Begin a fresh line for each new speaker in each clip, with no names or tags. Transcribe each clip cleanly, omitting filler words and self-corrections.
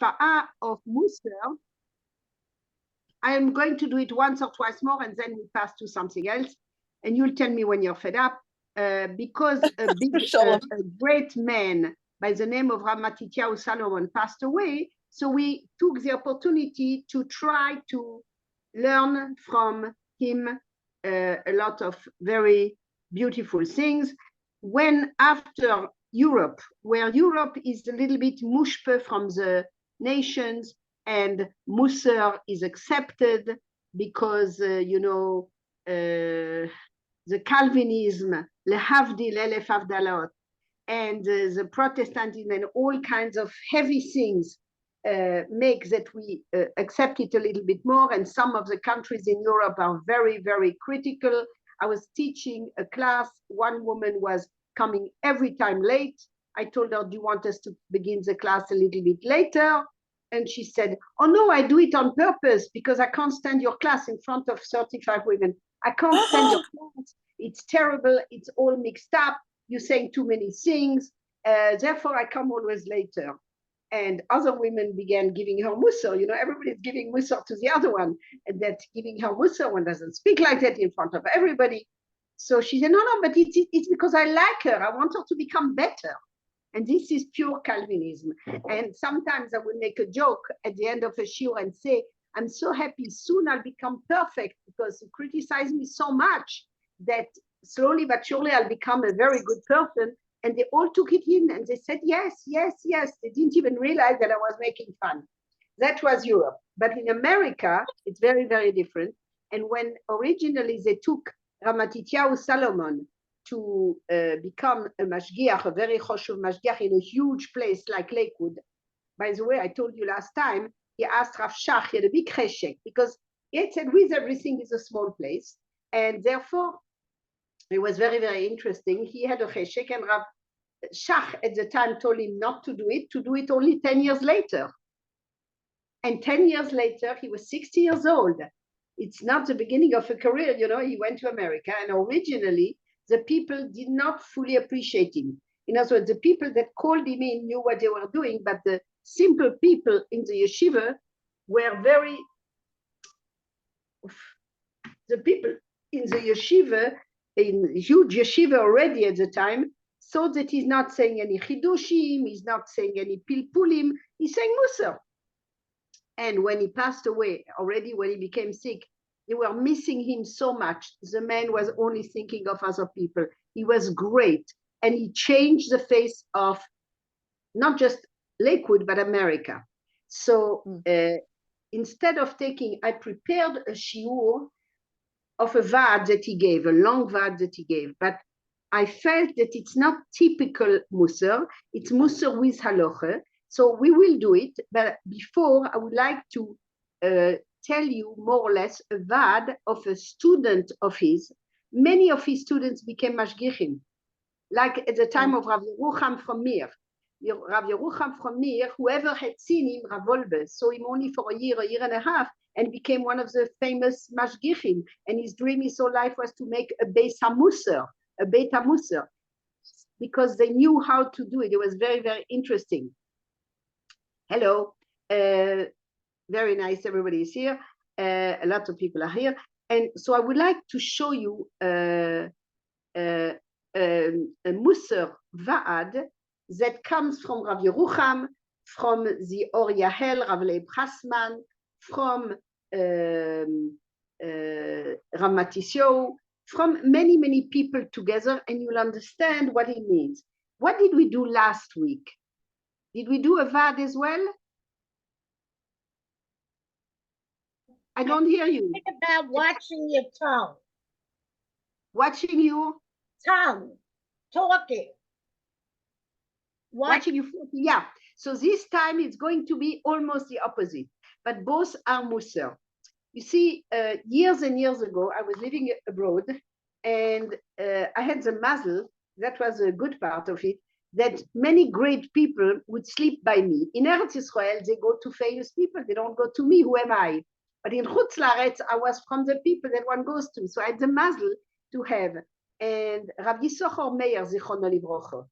hashpa'a of Musar. I am going to do it once or twice more, and then we pass to something else. And you'll tell me when you're fed up. Because a great man by the name of Rav Matityahu Salomon passed away, so we took the opportunity to try to learn from him a lot of very beautiful things. When after Europe, where Europe is a little bit mushpe from the nations, and Musar is accepted because, the Calvinism, lehavdil elef avdalot, and the Protestantism and all kinds of heavy things make that we accept it a little bit more. And some of the countries in Europe are very, very critical. I was teaching a class. One woman was coming every time late. I told her, do you want us to begin the class a little bit later? And she said, oh no, I do it on purpose because I can't stand your class in front of 35 women. I can't stand your class. It's terrible. It's all mixed up. You're saying too many things. Therefore, I come always later. And other women began giving her mussar. Everybody's giving mussar to the other one. And that giving her mussar, one doesn't speak like that in front of everybody. So she said, no, but it's because I like her. I want her to become better. And this is pure Calvinism. And sometimes I will make a joke at the end of a shiur and say, I'm so happy soon I'll become perfect because you criticize me so much that slowly but surely I'll become a very good person. And they all took it in and they said, yes, yes, yes. They didn't even realize that I was making fun. That was Europe. But in America, it's very, very different. And when originally they took Rav Matityahu Salomon to become a mashgiach, a very choshuv mashgiach in a huge place like Lakewood. By the way, I told you last time, he asked Rav Shach, he had a big cheshek, because he had said, with everything is a small place. And therefore, it was very, very interesting. He had a cheshek, and Rav Shach at the time told him not to do it only 10 years later. And 10 years later, he was 60 years old. It's not the beginning of a career, he went to America, and originally, the people did not fully appreciate him. In other words, the people that called him in knew what they were doing, but the simple people in the yeshiva were the people in the yeshiva, in huge yeshiva already at the time, thought that he's not saying any chidushim, he's not saying any pilpulim, he's saying mussar. And when he passed away, already when he became sick, they were missing him so much. The man was only thinking of other people. He was great. And he changed the face of not just Lakewood, but America. So instead of I prepared a shiur of a vad that he gave, a long vad that he gave. But I felt that it's not typical mussar. It's mussar with halacha. So we will do it. But before, I would like to tell you more or less a vad of a student of his. Many of his students became mashgichim, like at the time of Rav Yerucham from Mir. Rav Yerucham from Mir, whoever had seen him, Rav Wolbe, saw him only for a year and a half, and became one of the famous mashgichim. And his dream his whole life was to make a Beis HaMusar, a Beit HaMusar, because they knew how to do it. It was very, very interesting. Hello. Very nice, everybody is here. A lot of people are here. And so I would like to show you a Musar Va'ad that comes from Rav Yerucham, from the Or Yahel, Rav Leib Chasman, from Rav Matityahu, from many, many people together, and you'll understand what it means. What did we do last week? Did we do a Va'ad as well? I don't hear you.
Think about watching your tongue.
Watching you?
Tongue. Talking.
Watching you. Yeah. So this time it's going to be almost the opposite. But both are Musar. You see, years and years ago, I was living abroad, and I had the mazel, that was a good part of it, that many great people would sleep by me. In Eretz Israel, they go to famous people. They don't go to me. Who am I? But in Chutz La'aretz, I was from the people that one goes to. So I had the mazel to have. And Rav Yisachar Meir, Zichrono Livrocha,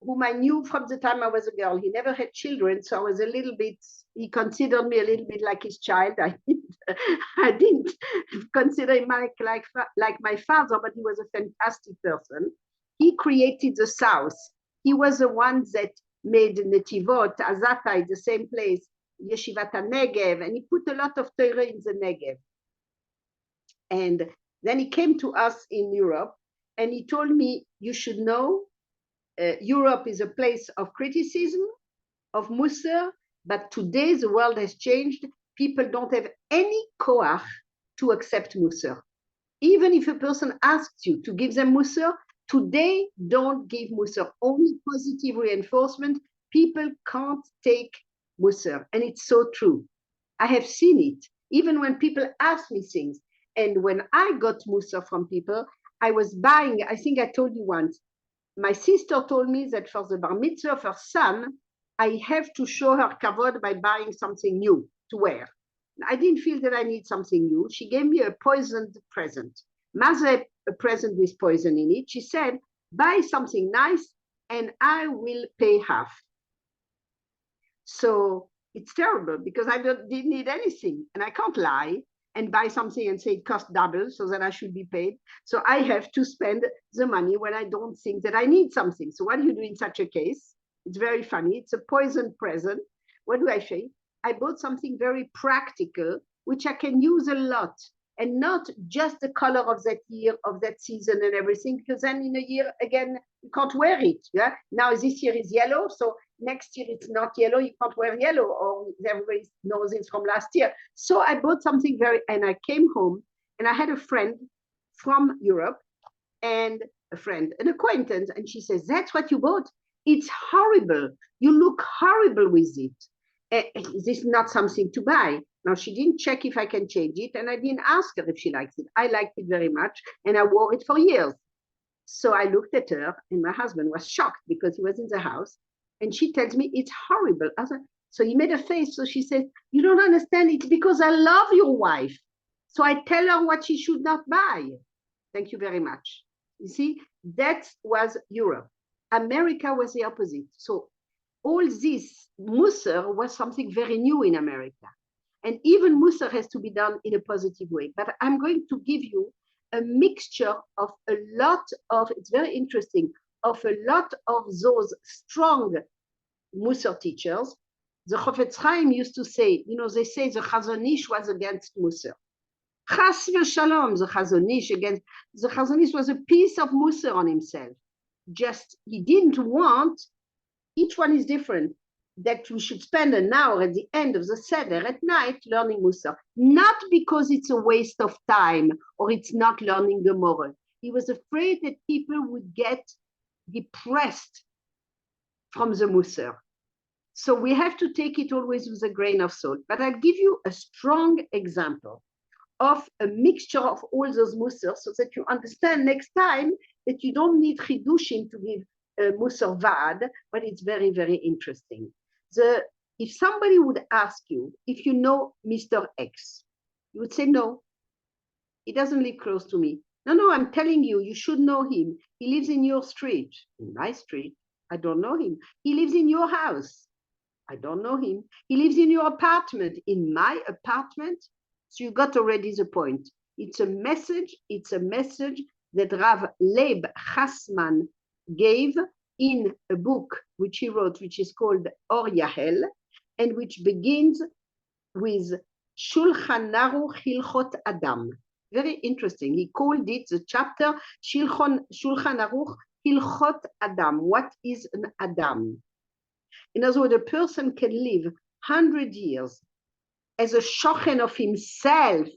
whom I knew from the time I was a girl. He never had children, so I was a little bit, he considered me a little bit like his child. I didn't consider him like my father, but he was a fantastic person. He created the South. He was the one that made Netivot, Azatai, the same place, Yeshivat Negev, and he put a lot of Torah in the Negev. And then he came to us in Europe, and he told me, you should know, Europe is a place of criticism, of Musar, but today the world has changed. People don't have any koach to accept Musar. Even if a person asks you to give them Musar, today don't give Musar, only positive reinforcement. People can't take Musar, and it's so true. I have seen it, even when people ask me things. And when I got Musar from people, I was buying, I think I told you once, my sister told me that for the bar mitzvah of her son, I have to show her kavod by buying something new to wear. I didn't feel that I need something new. She gave me a poisoned present. Maze, a present with poison in it. She said, buy something nice and I will pay half. So it's terrible because I didn't need anything and I can't lie and buy something and say it cost double so that I should be paid. So I have to spend the money when I don't think that I need something. So what do you do in such a case? It's very funny. It's a poisoned present. What do I say? I bought something very practical, which I can use a lot, and not just the color of that year, of that season and everything, because then in a year, again, you can't wear it. Yeah. Now this year is yellow, so next year it's not yellow, you can't wear yellow, or everybody knows it from last year. So I bought something and I came home, and I had a friend from Europe, and an acquaintance, and she says, that's what you bought? It's horrible. You look horrible with it. This is not something to buy. Now, she didn't check if I can change it, and I didn't ask her if she likes it. I liked it very much, and I wore it for years. So I looked at her, and my husband was shocked because he was in the house, and she tells me, it's horrible. So he made a face, so she said, you don't understand, it's because I love your wife. So I tell her what she should not buy. Thank you very much. You see, that was Europe. America was the opposite. So all this Musar was something very new in America. And even Musar has to be done in a positive way. But I'm going to give you a mixture of a lot of, it's very interesting, of a lot of those strong Musar teachers. The Chofetz Chaim used to say, they say the Chazon Ish was against Musar. Chas v'shalom, the Chazon Ish against, the Chazon Ish was a piece of Musar on himself. Just, he didn't want, each one is different, that we should spend an hour at the end of the Seder at night learning Musar. Not because it's a waste of time or it's not learning Gemara. He was afraid that people would get depressed from the Musar. So we have to take it always with a grain of salt. But I'll give you a strong example of a mixture of all those Musar so that you understand next time that you don't need Chidushim to give Musar Vad, but it's very, very interesting. If somebody would ask you if you know Mr. X, you would say, no, he doesn't live close to me. No, I'm telling you, you should know him. He lives in your street. In my street, I don't know him. He lives in your house. I don't know him. He lives in your apartment. In my apartment. So you got already the point. It's a message that Rav Leib Chasman gave in a book which he wrote, which is called Or Yahel, and which begins with Shulchan Aruch Hilchot Adam. Very interesting. He called it the chapter Shulchan Aruch Hilchot Adam. What is an Adam? In other words, a person can live 100 years as a shochen of himself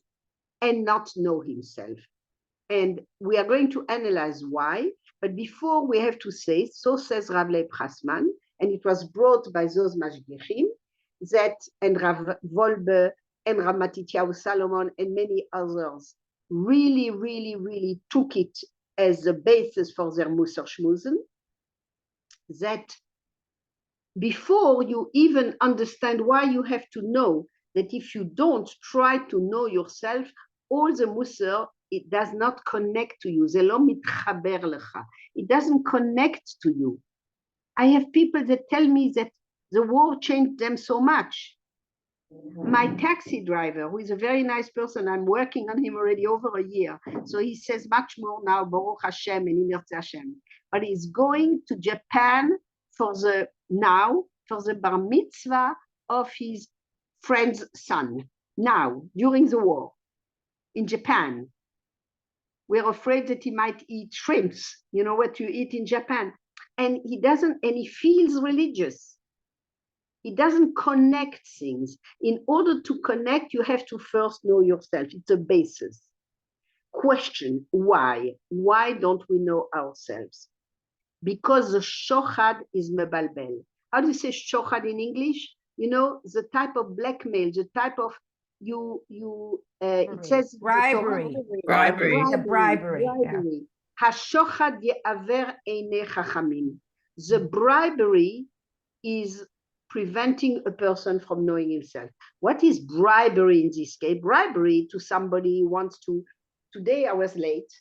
and not know himself. And we are going to analyze why. But before, we have to say, so says Rav Leib Chasman, and it was brought by those Mashgichim, that, and Rav Wolbe, and Rav Matityahu Salomon, and many others, really, really, really took it as the basis for their Musar Shmuzen, that before you even understand why you have to know that if you don't try to know yourself, all the Musar, it does not connect to you. It doesn't connect to you. I have people that tell me that the war changed them so much. My taxi driver, who is a very nice person, I'm working on him already over a year. So he says much more now, Baruch Hashem and Imirtze Hashem. But he's going to Japan for the bar mitzvah of his friend's son. Now, during the war, in Japan. We're afraid that he might eat shrimps. You know what you eat in Japan. And he doesn't, and he feels religious. He doesn't connect things. In order to connect, you have to first know yourself. It's a basis. Question, why? Why don't we know ourselves? Because the shochad is mebalbel. How do you say shochad in English? You know, the type of blackmail, the type of it says
bribery.
Bribery.
Bribery.
Hashochad ye'aver einei chachamim. The bribery is preventing a person from knowing himself. What is bribery in this case? Bribery to somebody who wants to. Today I was late,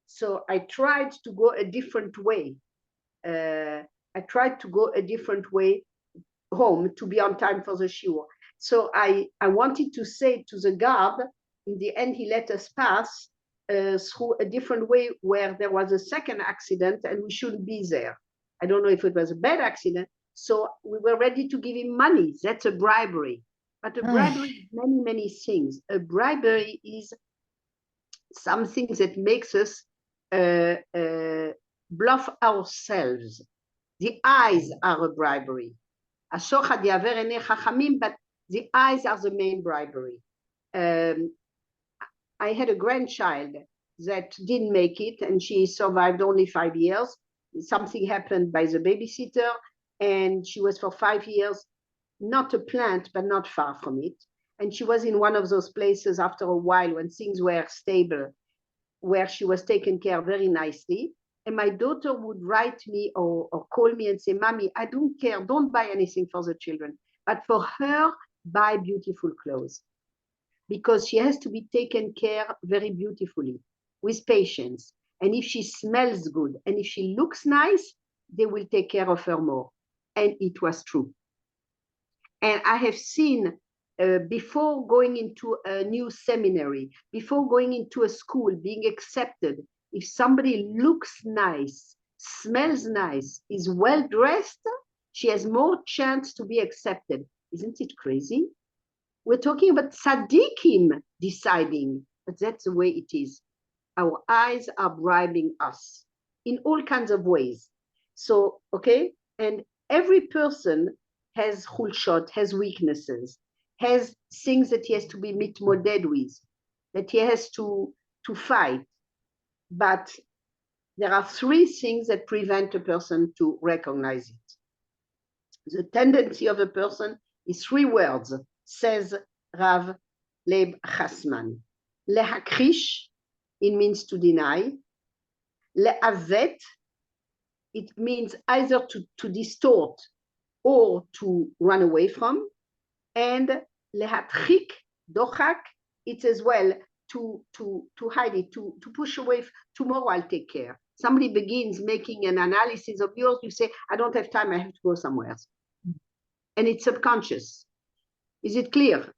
so I tried to go a different way. Home to be on time for the SHIUR. So I wanted to say to the guard, in the end he let us pass through a different way where there was a second accident and we shouldn't be there. I don't know if it was a bad accident. So we were ready to give him money. That's a bribery. But a bribery is many, many things. A bribery is something that makes us bluff ourselves. The eyes are a bribery. But the eyes are the main bribery. I had a grandchild that didn't make it, and she survived only 5 years. Something happened by the babysitter, and she was for 5 years, not a plant, but not far from it. And she was in one of those places after a while when things were stable, where she was taken care of very nicely. And my daughter would write me or call me and say, Mommy, I don't care, don't buy anything for the children. But for her, buy beautiful clothes. Because she has to be taken care very beautifully, with patience. And if she smells good, and if she looks nice, they will take care of her more. And it was true. And I have seen, before going into a new seminary, before going into a school, being accepted, if somebody looks nice, smells nice, is well dressed, she has more chance to be accepted. Isn't it crazy? We're talking about tzaddikim deciding, but that's the way it is. Our eyes are bribing us in all kinds of ways. So, okay, and every person has chulshot, has weaknesses, has things that he has to be mitmoded with, that he has to fight. But there are 3 things that prevent a person to recognize it. The tendency of a person is 3 words, says Rav Leib Chasman. Lehakrish, it means to deny. Le'avet, it means either to distort or to run away from. And lehatchik, dochak, it's as well to hide it, to push away. Tomorrow I'll take care. Somebody begins making an analysis of yours, you say, I don't have time, I have to go somewhere else. And it's subconscious. Is it clear?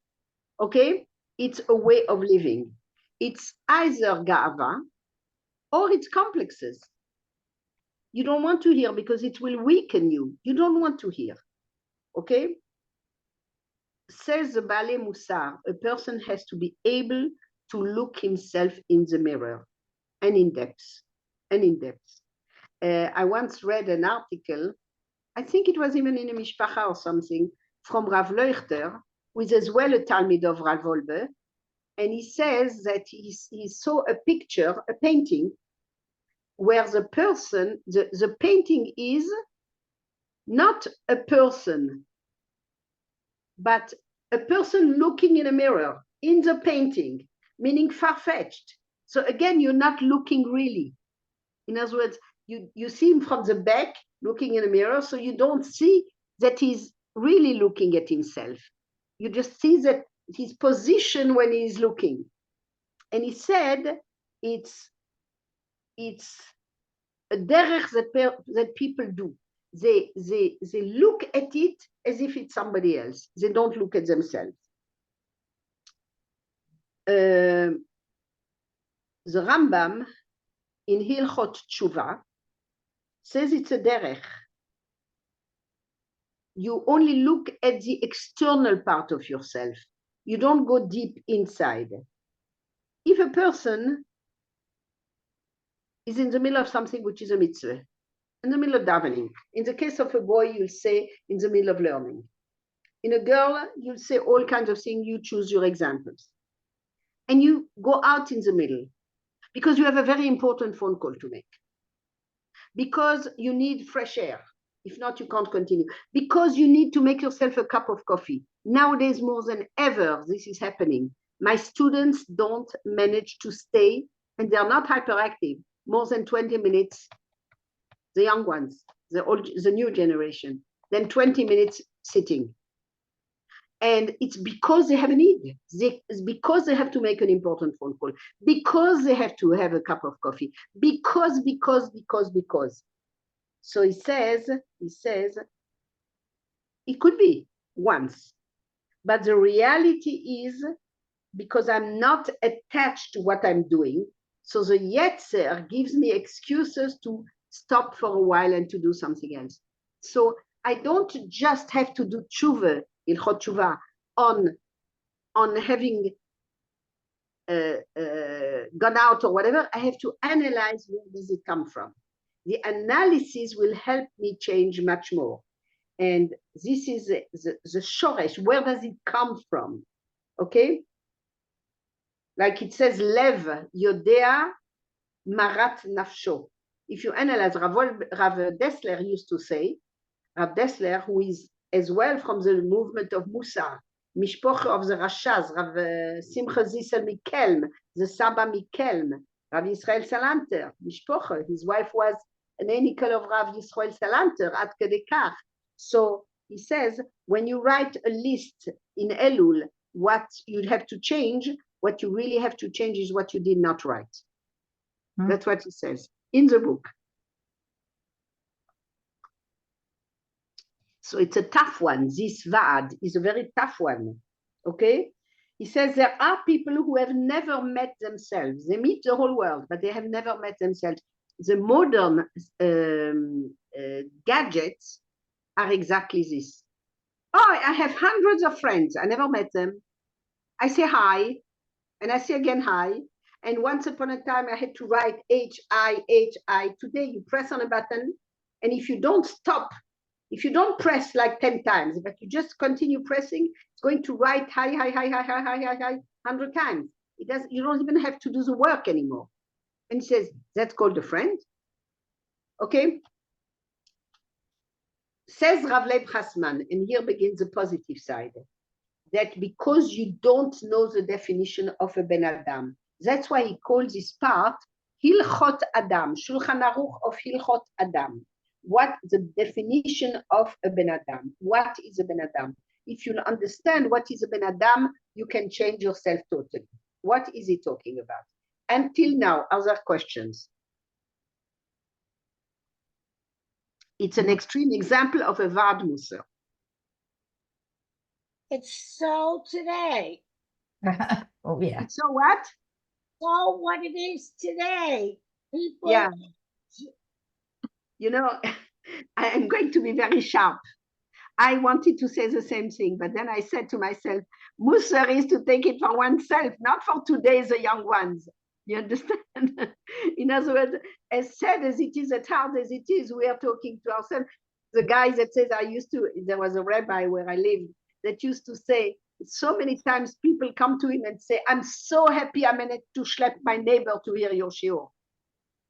Okay? It's a way of living. It's either ga'ava or it's complexes. You don't want to hear because it will weaken you. You don't want to hear. Okay? Says the Baalei Musar, a person has to be able to look himself in the mirror and in depth. I once read an article, I think it was even in a Mishpacha or something, from Rav Leuchter, who is as well a Talmid of Rav Wolbe, and he says that he saw a picture, a painting, where the person, the painting is not a person, but a person looking in a mirror in the painting, meaning far-fetched. So again, you're not looking really. In other words, you see him from the back looking in a mirror, so you don't see that he's really looking at himself. You just see that his position when he's looking. And he said it's a derech that people do. they look at it as if it's somebody else. They don't look at themselves. The Rambam in Hilchot Tshuva says it's a derech. You only look at the external part of yourself. You don't go deep inside. If a person is in the middle of something which is a mitzvah, in the middle of davening, in the case of a boy, you'll say in the middle of learning. In a girl, you'll say all kinds of things, you choose your examples. And you go out in the middle because you have a very important phone call to make. Because you need fresh air. If not, you can't continue. Because you need to make yourself a cup of coffee. Nowadays, more than ever, this is happening. My students don't manage to stay, and they're not hyperactive, more than 20 minutes, the young ones, the new generation, then 20 minutes sitting. And it's because they have a need. It's because they have to make an important phone call, because they have to have a cup of coffee, because. So he says, it could be once, but the reality is because I'm not attached to what I'm doing. So the Yetzer gives me excuses to stop for a while and to do something else. So I don't just have to do tshuva, Hilchot Tshuva, on having gone out or whatever. I have to analyze where does it come from. The analysis will help me change much more. And this is the shoresh. Where does it come from? Okay? Like it says, Lev Yodea Marat Nafsho. If you analyze, Rav Dessler used to say, Rav Dessler, who is as well from the movement of Musa, Mishpoche of the Rashaz, Rav Simcha Zissel Mikelm, the Saba Mikelm, Rav Yisrael Salanter, Mishpoche, his wife was an enikel of Rav Yisrael Salanter, at Kedekach. So he says, when you write a list in Elul, what you'd have to change, what you really have to change is what you did not write. That's what he says in the book. So it's a tough one. This Vaad is a very tough one. Okay? He says there are people who have never met themselves. They meet the whole world, but they have never met themselves. The modern gadgets are exactly this. Oh, I have hundreds of friends. I never met them. I say hi, and I say again hi. And once upon a time, I had to write H-I. Today, you press on a button, and if you don't stop, if you don't press like 10 times, but you just continue pressing, it's going to write hi, 100 times. It does. You don't even have to do the work anymore. And he says, that's called a friend. Okay? Says Rav Leib Hassman, and here begins the positive side, that because you don't know the definition of a Ben Adam, that's why he calls this part Hilchot Adam, Shulchan Aruch of Hilchot Adam. What the definition of a Ben Adam? What is a Ben Adam? If you understand what is a Ben Adam, you can change yourself totally. What is he talking about? Until now, other questions? It's an extreme example of a Vad Muser.
It's so today.
Oh, yeah.
So what?
So what it is today. People.
Yeah. You know, I am going to be very sharp. I wanted to say the same thing, but then I said to myself, Muser is to take it for oneself, not for today's young ones. You understand? In other words, as sad as it is, as hard as it is, we are talking to ourselves. The guy that says, there was a rabbi where I lived that used to say, so many times people come to him and say, I'm so happy I managed to schlep my neighbor to hear your shiur.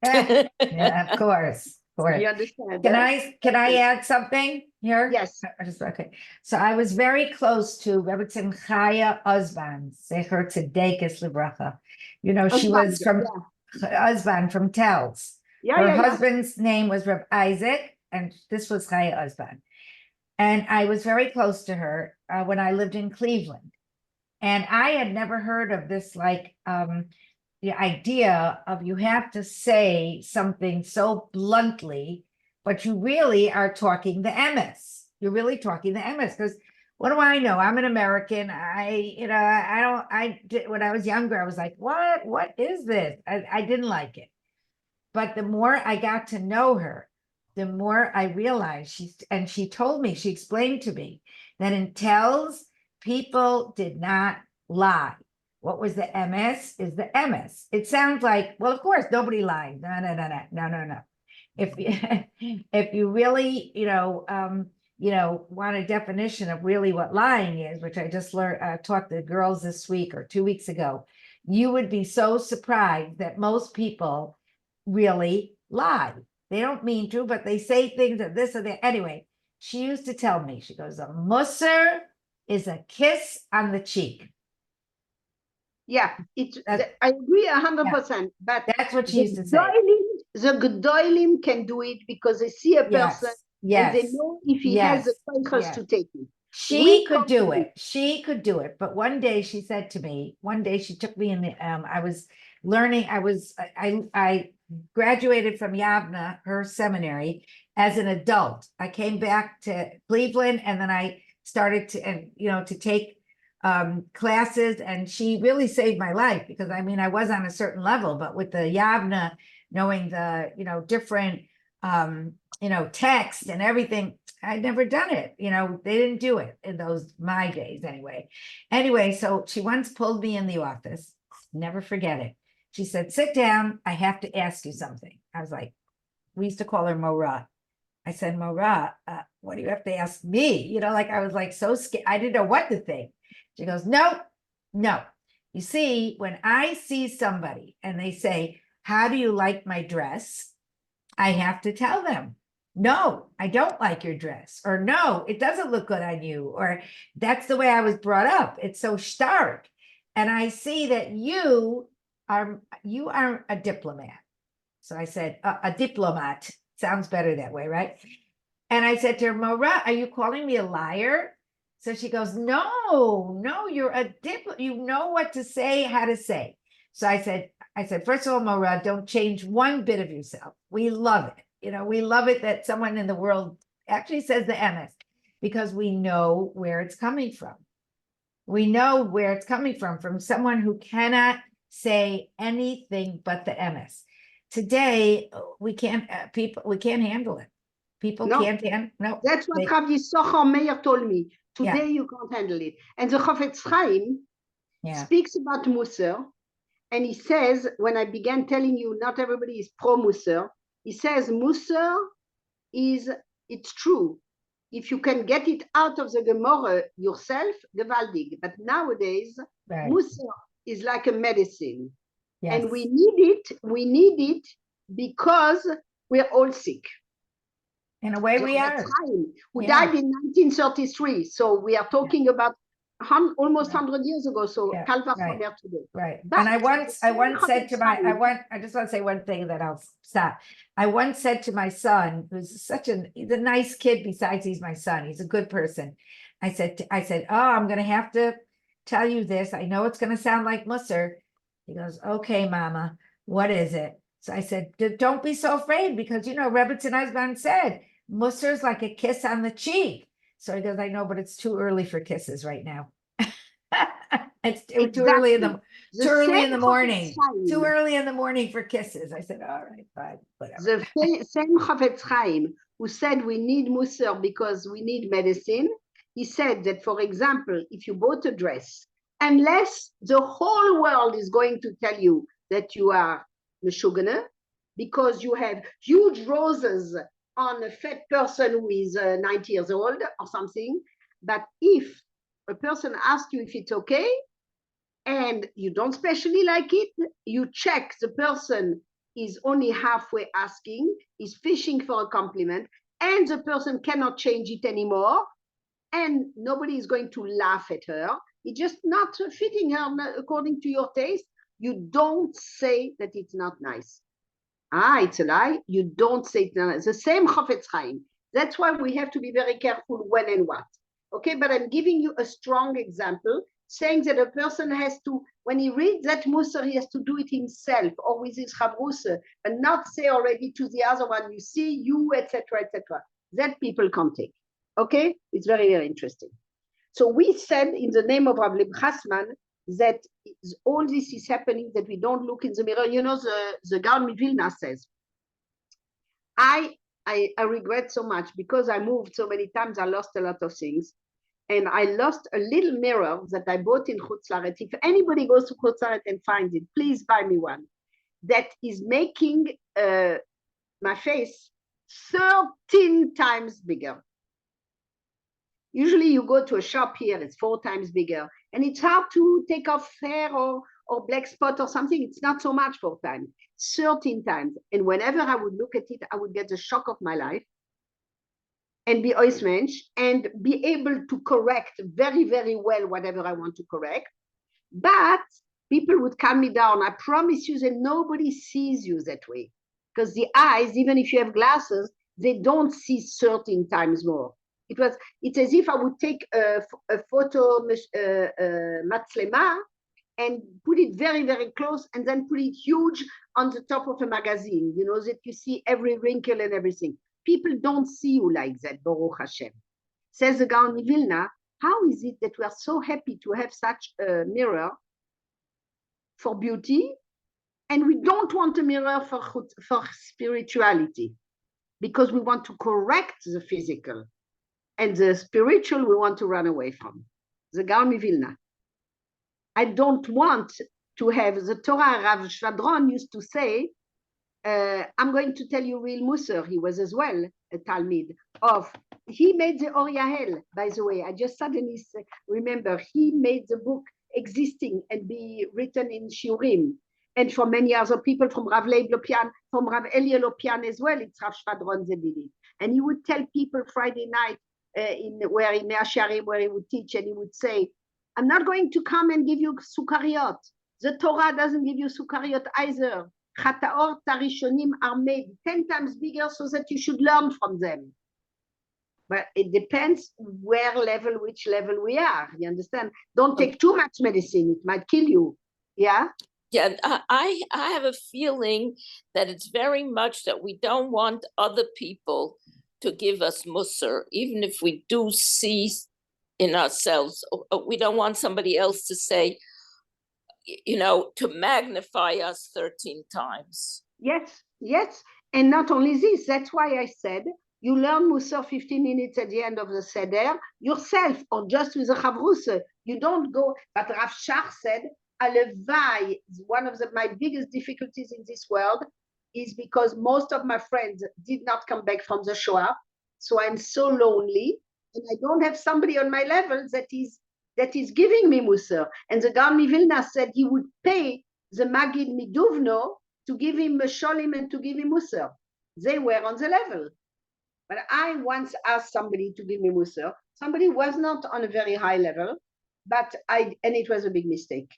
Yeah, of course.
You understand?
Can I add something here?
Yes.
Okay. So I was very close to Rebbetzin Chaya Osban, Zecher Tzedekes Livracha. You know, she was from Osban from Telz. Her husband's name was Reb Isaac, and this was Chaya Osban. And I was very close to her when I lived in Cleveland. And I had never heard of this, like, the idea of you have to say something so bluntly but you really are talking the MS. You're really talking the MS, because what do I know? I'm an American. When I was younger, I was like, what is this? I didn't like it. But the more I got to know her, the more I realized she told me, she explained to me that in TELS, people did not lie. What was the MS is the MS. It sounds like, well, of course, nobody lied. No. If you really, want a definition of really what lying is, which I just taught the girls this week or 2 weeks ago, you would be so surprised that most people really lie. They don't mean to, but they say things of this or that. Anyway, she used to tell me, she goes, a musser is a kiss on the cheek.
Yeah, I agree 100%, but
that's what she used to say.
The Gedolim can do it because they see a person and they know if he has the focus to take it.
She could do it. She could do it. But one day she said to me, she took me in the, I was learning, I graduated from Yavna, her seminary, as an adult. I came back to Cleveland and then I started to take classes, and she really saved my life because I was on a certain level, but with the Yavna, knowing the, different, text and everything, I'd never done it. They didn't do it in my days anyway. So she once pulled me in the office, never forget it. She said, sit down. I have to ask you something. I was like, we used to call her Mora. I said, Mora, what do you have to ask me? I was like so scared. I didn't know what to think. She goes, no. You see, when I see somebody and they say, how do you like my dress? I have to tell them, no, I don't like your dress, or no, it doesn't look good on you, or that's the way I was brought up. It's so stark. And I see that you are a diplomat. So I said, a diplomat sounds better that way, right? And I said to her, Mora, are you calling me a liar? So she goes, no, you're a diplomat. You know what to say, how to say. So I said, first of all, Mora, don't change one bit of yourself. We love it. We love it that someone in the world actually says the MS, because we know where it's coming from. We know where it's coming from someone who cannot say anything but the MS. Today, we can't handle it. People can't handle. No,
that's what Rabbi Socher Meir told me. Today you can't handle it. And the Chofetz Chaim speaks about Musar, and he says, when I began telling you not everybody is pro Musar, he says Musar it's true. If you can get it out of the Gemara yourself, gewaldig. But nowadays, Musar is like a medicine. Yes. And we need it because we're all sick.
In a way, we are.
Who died in 1933. So we are talking about almost 100 years ago. So Calva today.
Right. But and I once said to I just want to say one thing that I'll stop. I once said to my son, who's he's a nice kid, besides he's my son, he's a good person. I said, oh, I'm going to have to tell you this. I know it's going to sound like Musar. He goes, okay, mama, what is it? So I said, don't be so afraid, because, Rebbetzin Eisman said, Musar is like a kiss on the cheek. So he goes, I know, but it's too early for kisses right now. It's too early in the morning. Too early in the morning for kisses. I said, all right, fine, whatever.
The same Chofetz Chaim who said we need Musar because we need medicine. He said that, for example, if you bought a dress, unless the whole world is going to tell you that you are Meshugana, because you have huge roses on a fat person who is 90 years old or something. But if a person asks you if it's okay, and you don't specially like it, you check the person is only halfway asking, is fishing for a compliment, and the person cannot change it anymore, and nobody is going to laugh at her. It's just not fitting her according to your taste. You don't say that it's not nice. It's a lie. You don't say it's not nice. The same Chofetz Chaim. That's why we have to be very careful when and what. Okay, but I'm giving you a strong example. saying that a person has to, when he reads that Musar, he has to do it himself or with his Chavrus, and not say already to the other one, you see, you, etc., etc. That people can't take. Okay? It's very, very interesting. So we said in the name of Rav Leib Chasman that all this is happening, that we don't look in the mirror. You know, the Gaon Vilna says, I regret so much because I moved so many times, I lost a lot of things. And I lost a little mirror that I bought in Chutz La'aretz. If anybody goes to Chutz La'aretz and finds it, please buy me one. That is making my face 13 times bigger. Usually you go to a shop here, it's 4 times bigger. And it's hard to take off hair or black spot or something. It's not so much 4 times, 13 times. And whenever I would look at it, I would get the shock of my life and be oismensch and be able to correct very, very well whatever I want to correct. But people would calm me down. I promise you that nobody sees you that way. Because the eyes, even if you have glasses, they don't see 13 times more. It's as if I would take a photo matzlema and put it very, very close and then put it huge on the top of a magazine, you know, that you see every wrinkle and everything. People don't see you like that, Baruch Hashem. Says the Gaon Vilna, how is it that we are so happy to have such a mirror for beauty, and we don't want a mirror for spirituality? Because we want to correct the physical, and the spiritual we want to run away from. The Gaon Vilna. I don't want to have, the Torah Rav Shvadron used to say, I'm going to tell you real Musar. He was as well a Talmid of, he made the Or Yahel, by the way. I just suddenly remember, he made the book existing and be written in Shiurim. And for many other people, from Rav Leib Lopian, from Rav Elie Lopian as well, it's Rav Shvadron Zedili. And he would tell people Friday night in Mea Shearim, where he would teach, and he would say, I'm not going to come and give you sukariot. The Torah doesn't give you sukariot either. Chataor tarishonim are made 10 times bigger so that you should learn from them. But it depends which level we are. You understand? Don't take too much medicine. It might kill you. Yeah?
Yeah, I have a feeling that it's very much that we don't want other people to give us musar, even if we do see in ourselves. We don't want somebody else to say, you know, to magnify us 13 times.
Yes, yes. And not only this, that's why I said, you learn Musar 15 minutes at the end of the Seder yourself, or just with a Chavrus. You don't go, but Rav Shach said, Alevai, one of my biggest difficulties in this world is because most of my friends did not come back from the Shoah. So I'm so lonely, and I don't have somebody on my level that is giving me Musar. And the Gaon Vilna said he would pay the Magid Miduvno to give him Sholim and to give him Musar. They were on the level. But I once asked somebody to give me Musar. Somebody was not on a very high level, and it was a big mistake.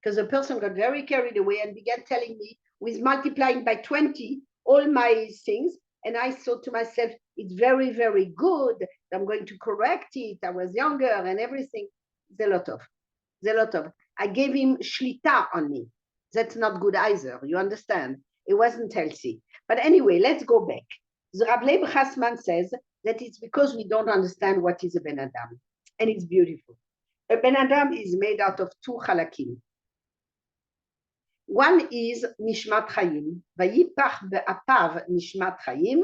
Because the person got very carried away and began telling me, with multiplying by 20, all my things. And I thought to myself, it's very, very good. I'm going to correct it. I was younger and everything. It's a lot of. I gave him shlita on me. That's not good either. You understand? It wasn't healthy. But anyway, let's go back. The Rav Leib Chasman says that it's because we don't understand what is a Ben Adam. And it's beautiful. A Ben Adam is made out of 2 halakim. One is Nishmat Chaim. Vayipach be'apav Nishmat Chaim.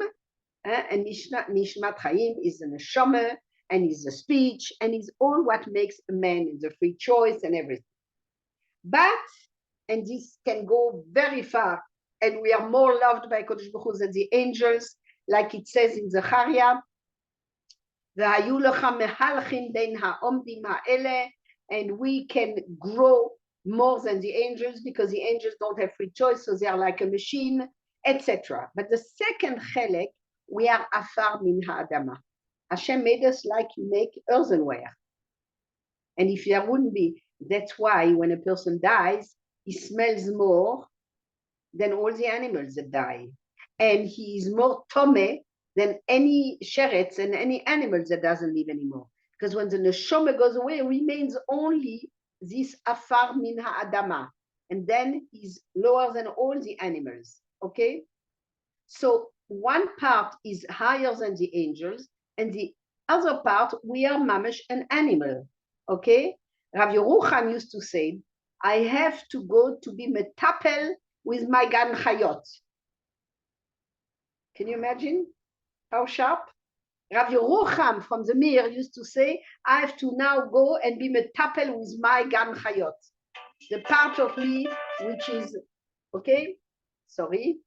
And Nishmat Chaim is the neshama, and is the speech, and is all what makes a man, is the free choice and everything. But, and this can go very far, and we are more loved by Kodesh Baruch Hu than the angels, like it says in Zechariah, V'hayu lecha mehalchim bein ha'omdim ha'ele, and we can grow more than the angels because the angels don't have free choice, so they are like a machine, etc. But the second chelek, we are afar min ha'adama. Hashem made us like you make earthenware. And if there wouldn't be, that's why when a person dies, he smells more than all the animals that die. And he is more tome than any sheretz and any animals that doesn't live anymore. Because when the neshama goes away, it remains only this afar min ha'adama, and then he's lower than all the animals, okay? So one part is higher than the angels, and the other part, we are mamash, an animal, okay? Rav Yerucham used to say, I have to go to be metapel with my gan chayot. Can you imagine how sharp? Rav Yerucham from the Mir used to say, I have to now go and be metapel with my gan chayot. The part of me which is, okay, sorry,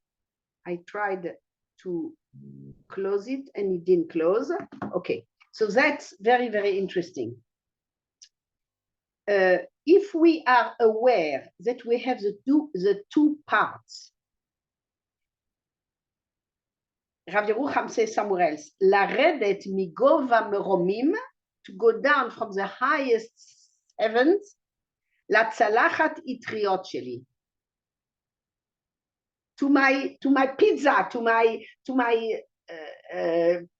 I tried to close it and it didn't close. Okay, so that's very, very interesting. If we are aware that we have the two parts, Rav Yerucham says somewhere else, Laredet migova meromim, to go down from the highest heavens, la tzalachat itriot sheli, to my pizza, to my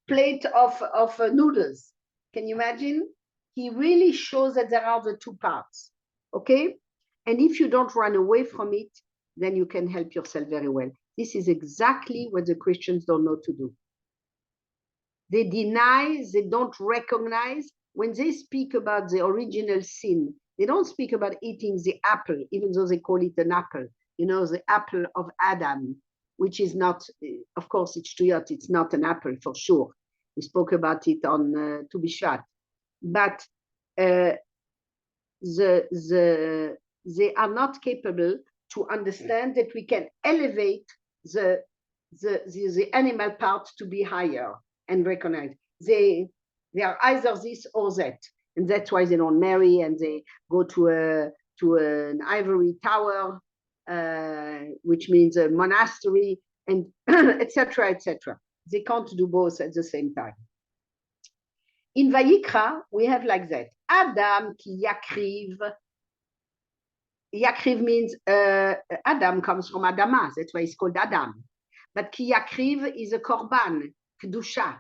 plate of noodles. Can you imagine? He really shows that there are the two parts, okay? And if you don't run away from it, then you can help yourself very well. This is exactly what the Christians don't know to do. They deny, they don't recognize. When they speak about the original sin, they don't speak about eating the apple, even though they call it an apple. You know, the apple of Adam, which is not, of course, it's shtuyot, it's not an apple for sure. We spoke about it on Tu B'Shvat. But they are not capable to understand that we can elevate the animal part to be higher and recognize. They are either this or that, and that's why they don't marry and they go to an ivory tower, which means a monastery, and etc., etc. They can't do both at the same time. In Vayikra, we have like that. Adam ki yakriv. Yakriv means Adam comes from Adama. That's why it's called Adam. But ki yakriv is a korban, kedusha.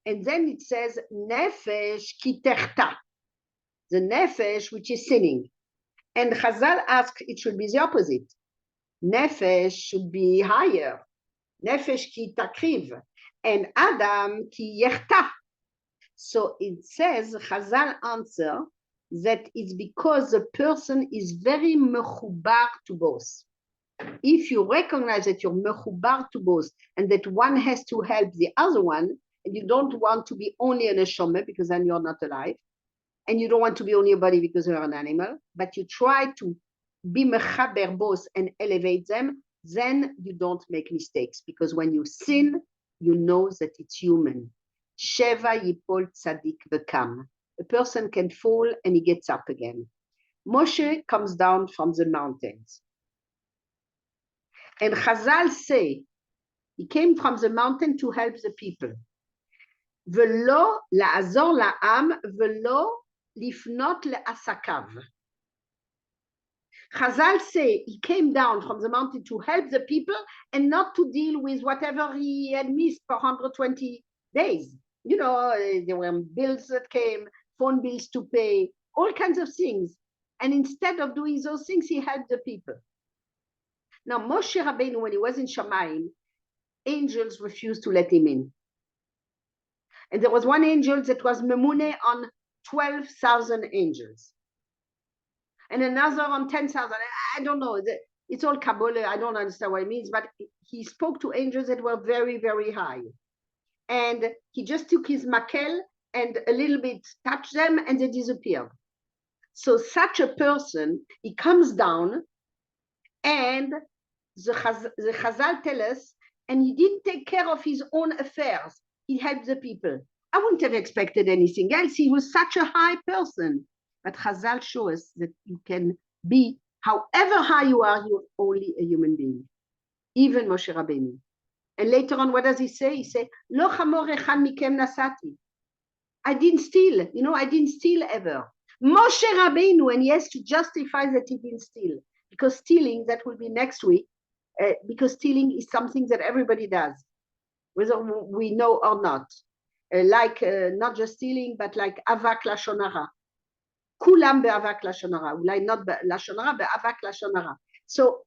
And then it says nefesh ki terta. The nefesh, which is sinning. And Chazal asks, it should be the opposite. Nefesh should be higher. Nefesh ki takriv. And Adam ki yerta. So it says, Chazal answer, that it's because the person is very mechubar to both. If you recognize that you're mechubar to both and that one has to help the other one, and you don't want to be only an neshama because then you're not alive, and you don't want to be only a body because you're an animal, but you try to be mechaber both and elevate them, then you don't make mistakes, because when you sin, you know that it's human. Sheva yipol tzadik v'kam. A person can fall and he gets up again. Moshe comes down from the mountains. And Chazal say, he came from the mountain to help the people. V'lo la'azor la'am, v'lo lifnot le'asakav. Chazal say he came down from the mountain to help the people and not to deal with whatever he had missed for 120 days. You know, there were bills that came, phone bills to pay, all kinds of things. And instead of doing those things, he helped the people. Now, Moshe Rabbeinu, when he was in Shamayim, angels refused to let him in. And there was one angel that was Memune on 12,000 angels. And another on 10,000. I don't know. It's all Kabbalah. I don't understand what it means. But he spoke to angels that were very, very high. And he just took his makel and a little bit touched them and they disappeared. So such a person, he comes down and the Chazal tell us, and he didn't take care of his own affairs. He helped the people. I wouldn't have expected anything else. He was such a high person. But Chazal shows us that you can be, however high you are, you're only a human being. Even Moshe Rabbeinu. And later on, what does he say? He says, Lo chamor echad mikem nasati. I didn't steal. You know, I didn't steal ever. Moshe Rabbeinu, and he has to justify that he didn't steal. Because stealing, that will be next week, because stealing is something that everybody does, whether we know or not. Not just stealing, but like avak lashon hara. Kulam be'avak lashon hara. Ulai not lashon hara, be'avak lashon hara. So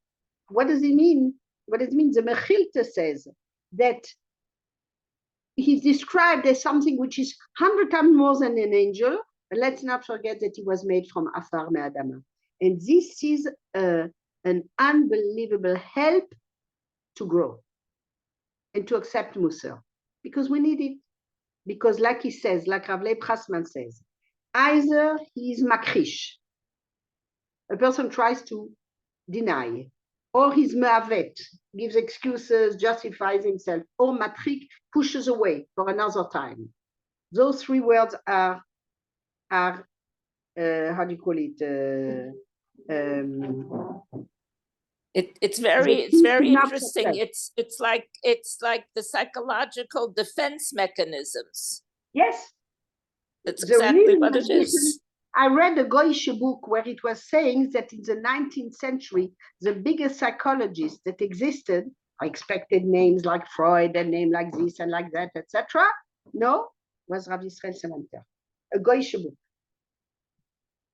what does it mean? What does it mean? The Mechilta says that he's described as something which is 100 times more than an angel, but let's not forget that he was made from Afar Me'adama. And this is an unbelievable help to grow and to accept Musar, because we need it. Because like he says, like Rav Leib Chasman says, either he is makrish, a person tries to deny, or he's me'avet, gives excuses, justifies himself, or matrik, pushes away for another time. Those three words are how do you call it?
It's very interesting. It's like the psychological defense mechanisms.
Yes,
that's exactly what it is.
I read a Goyish book where it was saying that in the 19th century, the biggest psychologists that existed, I expected names like Freud and name like this and like that, etc. No, was Rav Yisrael Salanter, a Goyish book.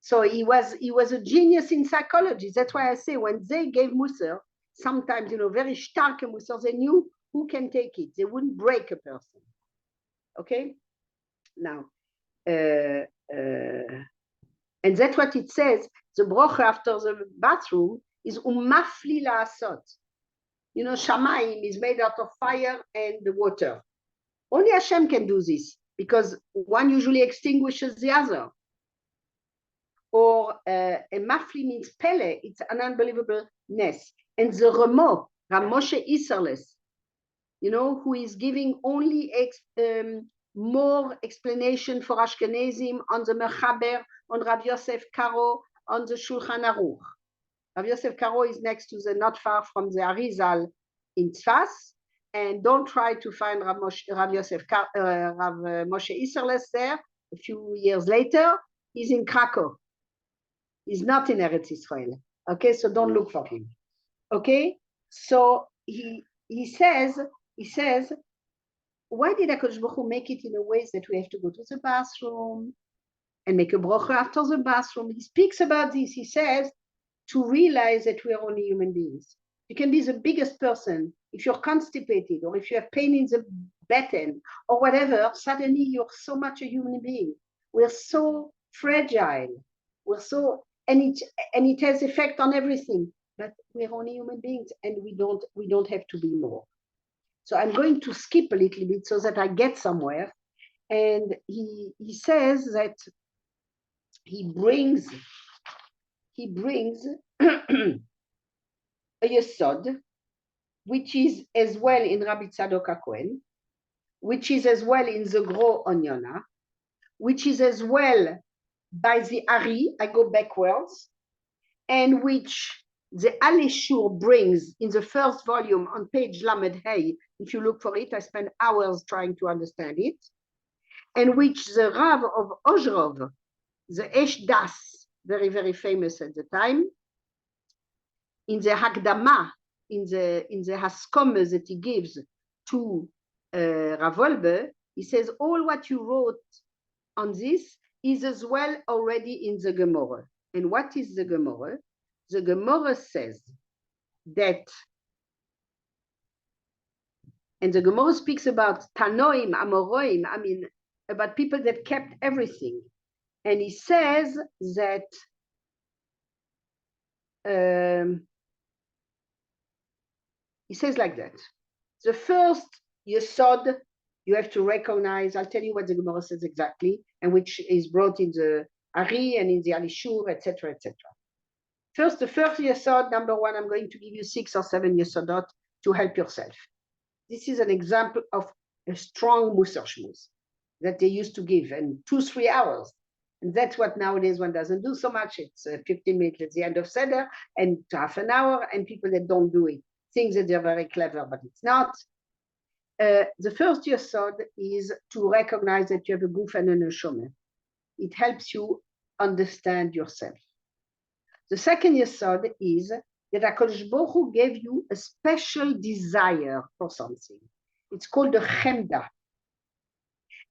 So he was a genius in psychology. That's why I say when they gave Musar, sometimes, very stark Musar, they knew who can take it. They wouldn't break a person. Okay? Now, and that's what it says. The brocha after the bathroom is umafli la'asot. Shamayim is made out of fire and the water. Only Hashem can do this because one usually extinguishes the other. Or a mafli means pele, it's an unbelievableness. And the Remo, Rav Moshe Isserles, who is giving only more explanation for Ashkenazim on the Mechaber, on Rav Yosef Karo, on the Shulchan Aruch. Rav Yosef Karo is next to not far from the Arizal in Tzfas, and don't try to find Rav Moshe Isserles there. A few years later, he's in Krakow. He's not in Eretz Israel. Okay, so don't look for him. Okay, so he says, why did HaKadosh Baruch Hu make it in a way that we have to go to the bathroom and make a bracha after the bathroom? He speaks about this. He says to realize that we are only human beings. You can be the biggest person. If you're constipated or if you have pain in the batten or whatever, suddenly you're so much a human being. We're so fragile. We're so, and it has effect on everything. But we're only human beings, and we don't have to be more. So I'm going to skip a little bit so that I get somewhere. And he says that he brings a yesod, which is as well in Rabbi Tzadok HaKohen, which is as well in the Gro on Yonah, which is as well by the Ari, I go backwards, and which the SHIUR brings in the first volume on page Lamed Hey. If you look for it, I spend hours trying to understand it, and which the Rav of Ozhrov, the Esh Das, very, very famous at the time, in the Hakdama, in the Haskome that he gives to Rav Wolbe, he says all what you wrote on this is as well already in the Gemara. And what is the Gemara? The Gemara says that, and the Gemara speaks about Tanoim, Amoroim, about people that kept everything. And he says that he says like that. The first Yesod, you have to recognize, I'll tell you what the Gemara says exactly, and which is brought in the Ari and in the SHIUR, etc., etc. First, the first Yesod, number one, I'm going to give you 6 or 7 Yesodot to help yourself. This is an example of a strong Musar Shmuz that they used to give in 2-3 hours. And that's what nowadays one doesn't do so much. It's 15 minutes at the end of Seder and half an hour, and people that don't do it think that they're very clever, but it's not. The first Yesod is to recognize that you have a guf and a neshama. It helps you understand yourself. The second Yesod is that HaKadosh Baruch Hu gave you a special desire for something. It's called the chemda.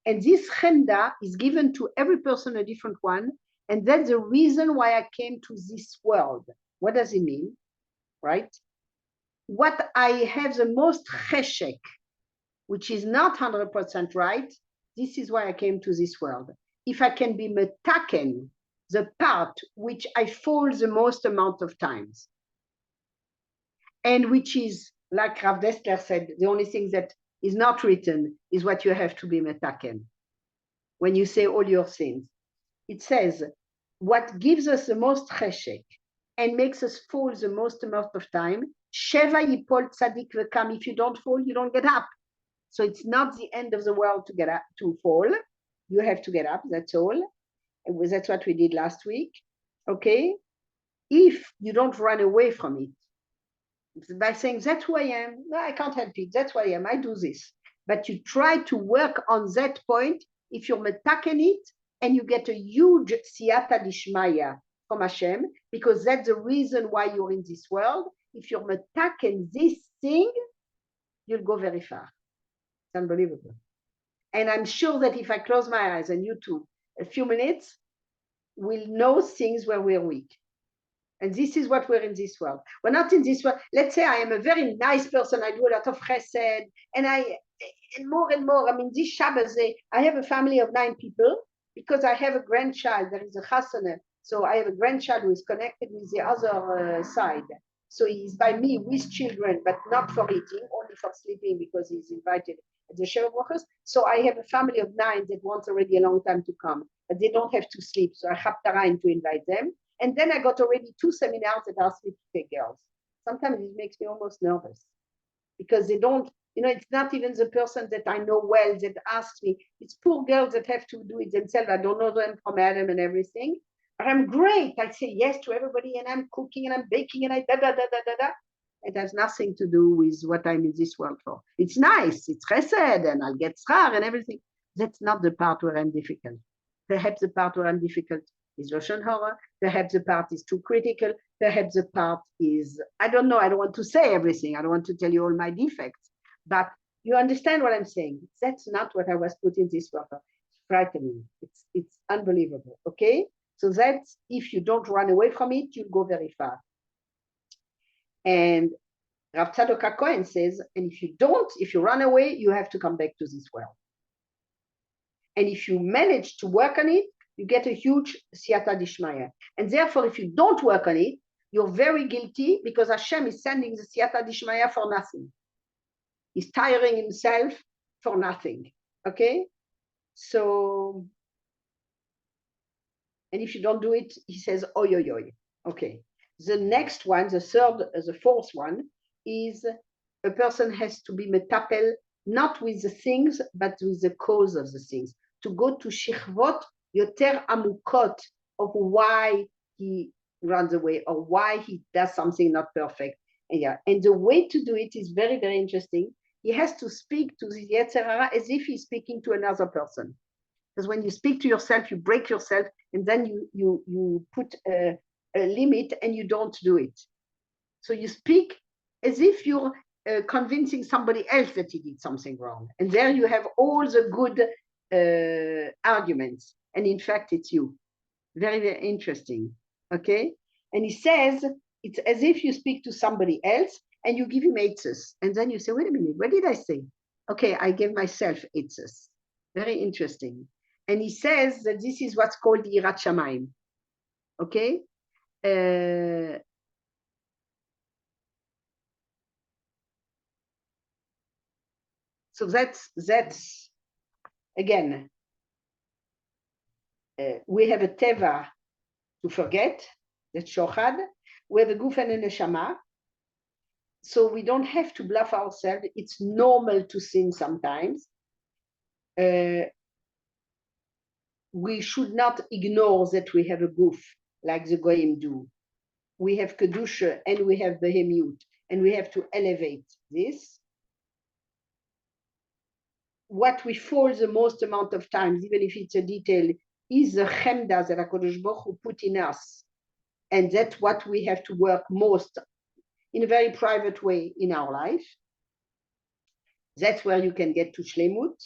And this chemda is given to every person a different one, And that's the reason why I came to this world. What does it mean, right? What I have the most cheshek, which is not 100% right, this is why I came to this world. If I can be metaken, the part which I fall the most amount of times, and which is, like Rav Dessler said, the only thing that is not written is what you have to be metaken. When you say all your sins, it says, what gives us the most cheshek and makes us fall the most amount of time, Sheva yipol tzadik v'kam. If you don't fall, you don't get up. So it's not the end of the world to get up, to fall. You have to get up, that's all. That's what we did last week, okay? If you don't run away from it, by saying, that's who I am, no, I can't help it, that's who I am, I do this. But you try to work on that point, if you're metaken it, and you get a huge siyata dishmaya from Hashem, because that's the reason why you're in this world. If you're metaken this thing, you'll go very far. It's unbelievable. And I'm sure that if I close my eyes, and you too, a few minutes, we'll know things where we're weak. And this is what we're in this world. We're not in this world. Let's say I am a very nice person. I do a lot of chesed. And more. I mean, this Shabbos, I have a family of 9 people because I have a grandchild. There is a chasana. So I have a grandchild who is connected with the other side. So he's by me with children, but not for eating, only for sleeping because he's invited at the SHIUR workers. So I have a family of 9 that wants already a long time to come, but they don't have to sleep. So I have time to invite them. And then I got already 2 seminars that asked me to take girls. Sometimes it makes me almost nervous because they don't, it's not even the person that I know well that asks me. It's poor girls that have to do it themselves. I don't know them from Adam and everything. But I'm great. I say yes to everybody and I'm cooking and I'm baking and I da. It has nothing to do with what I'm in this world for. It's nice. It's chesed and I'll get schar and everything. That's not the part where I'm difficult. Perhaps the part where I'm difficult is Lashon Hara. Perhaps the part is too critical. Perhaps the part is, I don't know. I don't want to say everything. I don't want to tell you all my defects. But you understand what I'm saying. That's not what I was put in this world for. It's frightening. It's unbelievable. Okay? So that's, if you don't run away from it, you'll go very far. And Rav Tzadok HaKohen says, and if you run away, you have to come back to this world. And if you manage to work on it, you get a huge siyata dishmaya. And therefore, if you don't work on it, you're very guilty because Hashem is sending the siyata dishmaya for nothing. He's tiring himself for nothing. Okay? So, and if you don't do it, he says, oy, oy, oy. Okay. The next one, the fourth one, is a person has to be metapel, not with the things, but with the cause of the things. To go to shichvot yoter amukot of why he runs away or why he does something not perfect. And the way to do it is very, very interesting. He has to speak to the Yetzer Hara as if he's speaking to another person. Because when you speak to yourself, you break yourself, and then you put a limit and you don't do it. So you speak as if you're convincing somebody else that he did something wrong. And there you have all the good arguments. And in fact, it's you. Very, very interesting. Okay? And he says, it's as if you speak to somebody else and you give him eitzes. And then you say, wait a minute, what did I say? Okay, I gave myself eitzes. Very interesting. And he says that this is what's called Yirat Shamayim. Okay? So that's again, we have a teva to forget, that's shochad. We have a guf and a neshama. So we don't have to bluff ourselves. It's normal to sin sometimes. We should not ignore that we have a guf, like the goyim do. We have kedusha and we have behemut, and we have to elevate this. What we fall the most amount of times, even if it's a detail, is the chemda that HaKadosh Baruch Hu put in us. And that's what we have to work most in a very private way in our life. That's where you can get to shlemut.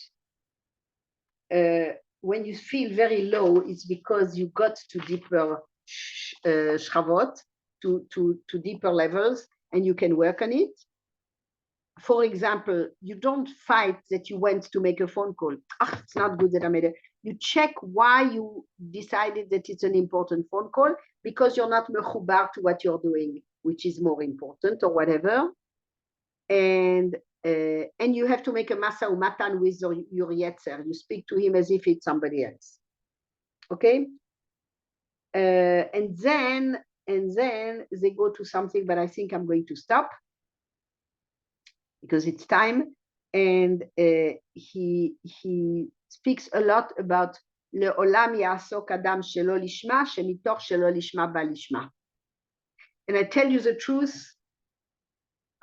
when you feel very low, it's because you got to deeper shravot, to deeper levels, and you can work on it. For example, you don't fight that you went to make a phone call. It's not good that I made it. You check why you decided that it's an important phone call, because you're not mechubar to what you're doing, which is more important or whatever. And you have to make a masa umatan with your yetzer. You speak to him as if it's somebody else. Okay? And then they go to something, but I think I'm going to stop because it's time. And he speaks a lot about le'olam ya'asok adam shelo lishma shemitoch shelo lishma ba lishma. And I tell you the truth,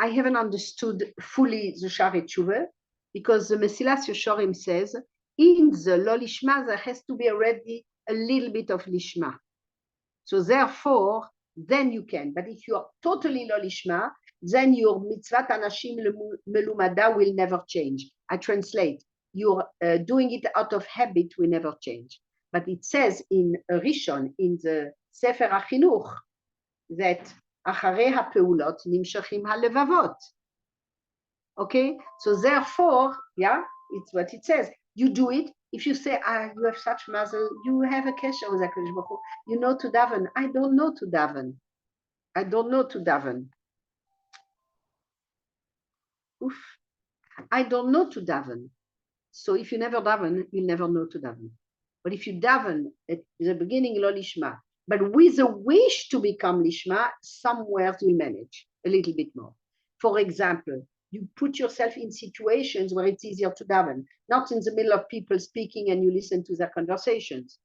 I haven't understood fully the Sha'arei Tshuva, because the Mesilas Yesharim says in the lo lishma there has to be already a little bit of lishma. So therefore, then you can. But if you are totally lo lishma, then your mitzvat anashim melumada will never change. I translate. You're doing it out of habit will never change. But it says in Rishon, in the Sefer HaChinuch, that אחרי הפעולות נמשכים הלבבות. Okay? So therefore, yeah, it's what it says. You do it. If you say, you have such mazel, you have a kesher with HaKadosh Baruch Hu. You know to daven. I don't know to daven. I don't know to daven. Oof. I don't know to daven. So if you never daven, you'll never know to daven. But if you daven at the beginning, lo lishma, but with a wish to become lishma, somewhere you manage a little bit more. For example, you put yourself in situations where it's easier to daven, not in the middle of people speaking and you listen to their conversations.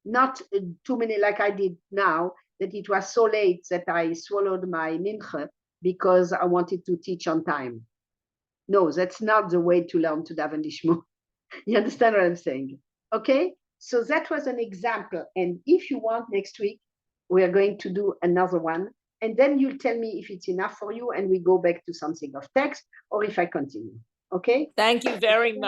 Not too many like I did now, that it was so late that I swallowed my mincha because I wanted to teach on time. No, that's not the way to learn to daven lishma. You understand what I'm saying? Okay? So that was an example. And if you want, next week, we are going to do another one. And then you'll tell me if it's enough for you and we go back to something of text or if I continue. Okay?
Thank you very much.